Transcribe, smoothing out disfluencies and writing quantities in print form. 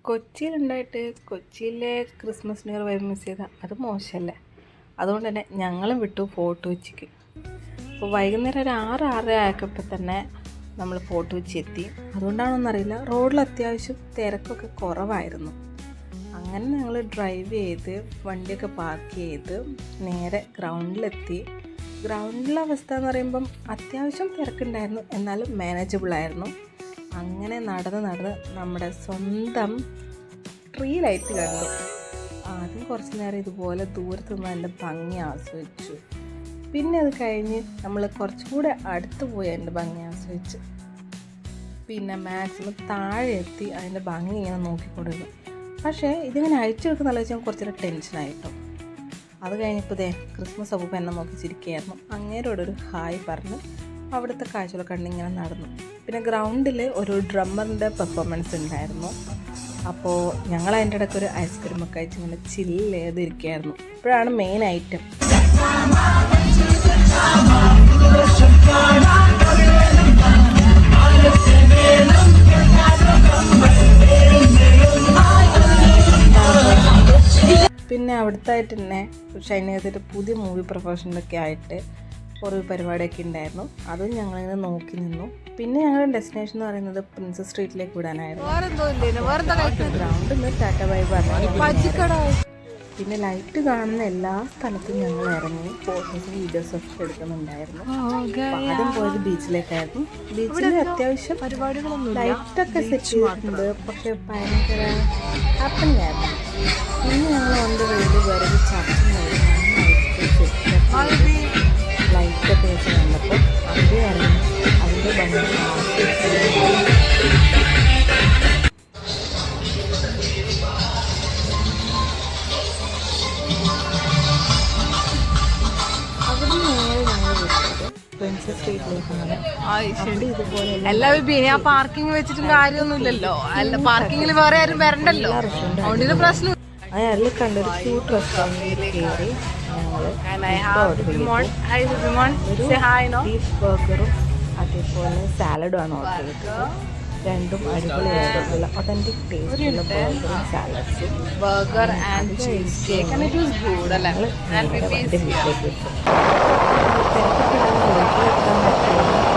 കൊച്ചിയിലുണ്ടായിട്ട് കൊച്ചിയിലെ Christmas new year vibe miss ചെയ്താൽ അത് മോശമല്ലേ. അതുകൊണ്ട് തന്നെ ഞങ്ങളും വിട്ടു ഫോർട്ട് കൊച്ചിക്ക്. അപ്പോൾ വൈകുന്നേരം ഒരു 6-6:30 ആയപ്പോൾ തന്നെ നമ്മൾ ഫോർട്ട് കൊച്ചി എത്തി. അതുകൊണ്ടാണോന്നറിയില്ല, റോഡിൽ അത്യാവശ്യം തിരക്കൊക്കെ കുറവായിരുന്നു. അങ്ങനെ ഞങ്ങൾ ഡ്രൈവ് ചെയ്ത് വണ്ടിയൊക്കെ പാർക്ക് ചെയ്ത് നേരെ ഗ്രൗണ്ടിലെത്തി. ഗ്രൗണ്ടിലെ അവസ്ഥ എന്ന് പറയുമ്പം അത്യാവശ്യം തിരക്കുണ്ടായിരുന്നു, എന്നാലും മാനേജബിളായിരുന്നു. അങ്ങനെ നടന്ന് നമ്മുടെ സ്വന്തം ട്രീ ലൈറ്റ് കണ്ടു. ആദ്യം കുറച്ച് നേരം ഇതുപോലെ ദൂരത്ത് നിന്ന് അതിൻ്റെ ഭംഗി ആസ്വദിച്ചു. പിന്നെ അത് കഴിഞ്ഞ് നമ്മൾ കുറച്ചുകൂടെ അടുത്ത് പോയി അതിൻ്റെ ഭംഗി ആസ്വദിച്ചു. പിന്നെ മാക്സിമം താഴെ എത്തി അതിൻ്റെ ഭംഗി ഇങ്ങനെ നോക്കിക്കൊണ്ടിരുന്നു. പക്ഷേ ഇതിങ്ങനെ അഴിച്ചെടുക്കുന്നല്ല വെച്ചാൽ കുറച്ചൊരു ടെൻഷനായിട്ടോ. അത് കഴിഞ്ഞപ്പോൾ ക്രിസ്മസ് അപ്പൂപ്പൻ എന്നെ നോക്കി ചിരിക്കുകയായിരുന്നു. അങ്ങേരോടൊരു ഹായ് പറഞ്ഞ് അവിടുത്തെ കാഴ്ചകളൊക്കെ കണ്ടിങ്ങനെ നടന്നു. പിന്നെ ഗ്രൗണ്ടിൽ ഒരു ഡ്രമ്മറിൻ്റെ പെർഫോമൻസ് ഉണ്ടായിരുന്നു. അപ്പോൾ ഞങ്ങൾ അതിൻ്റെ ഇടയ്ക്ക് ഒരു ഐസ്ക്രീമൊക്കെ കഴിച്ച് ഇങ്ങനെ ചില്ല് ചെയ്തിരിക്കുകയായിരുന്നു. ഇപ്പോഴാണ് മെയിൻ ഐറ്റം. പിന്നെ അവിടുത്തായിട്ട് തന്നെ ഷൈനി ചെയ്തിട്ട് പുതിയ മൂവി പ്രൊഫഷനിലൊക്കെ ആയിട്ട് ഒരു പരിപാടിയൊക്കെ ഉണ്ടായിരുന്നു. അതും ഞങ്ങളിങ്ങനെ നോക്കി നിന്നു. പിന്നെ ഞങ്ങളുടെ ഡെസ്റ്റിനേഷൻ എന്ന് പറയുന്നത് പ്രിൻസസ് സ്ട്രീറ്റിലേക്ക് വിടാനായിരുന്നു. ഗ്രൗണ്ടിൽ നിന്ന് ടാറ്റ ബൈ പറഞ്ഞു. പിന്നെ ലൈറ്റ് കാണുന്ന എല്ലാ സ്ഥലത്തും ഞങ്ങൾ ഇറങ്ങി ഫോട്ടോസും വീഡിയോസും ഒക്കെ എടുക്കുന്നുണ്ടായിരുന്നു. ആദ്യം പോയത് ബീച്ചിലേക്കായിരുന്നു. ബീച്ചിൽ അത്യാവശ്യം ലൈറ്റൊക്കെ സെറ്റ് ചെയ്തിട്ടുണ്ട്, പക്ഷെ ഭയങ്കര ഹാപ്പനിങ് ആയിരുന്നു. പിന്നെ ഞങ്ങൾ വണ്ടി വേണ്ടി വരവ് ചർച്ച ലൈറ്റൊക്കെ വെച്ച് കണ്ടപ്പോൾ അവിടെ ഇറങ്ങി അതിൻ്റെ ഭംഗി എല്ലാവരും പാർക്കിംഗ് വെച്ചിട്ടും കാര്യമൊന്നുമില്ലല്ലോ. അല്ല, പാർക്കിങ്ങിൽ വേറെ ആരും വരണ്ടല്ലോ, അതുകൊണ്ട് പ്രശ്നം. അതിൽ കണ്ടൊരു ക്യൂട്ട് റെസ്റ്റോറൻറ്റിൽ കയറി ബീഫ് ബർഗറും അതേപോലെ സാലഡുമാണ് ഓർഡർ ചെയ്തത്. രണ്ടും അടിപൊളിയായിട്ടുള്ള ഒതന്റിക് ടേസ്റ്റുള്ള ബർഗറും സാലഡ്സും. Burger and cheese cake and it was good അല്ലേ. വീട്ടിലെത്താൻ പറ്റില്ല.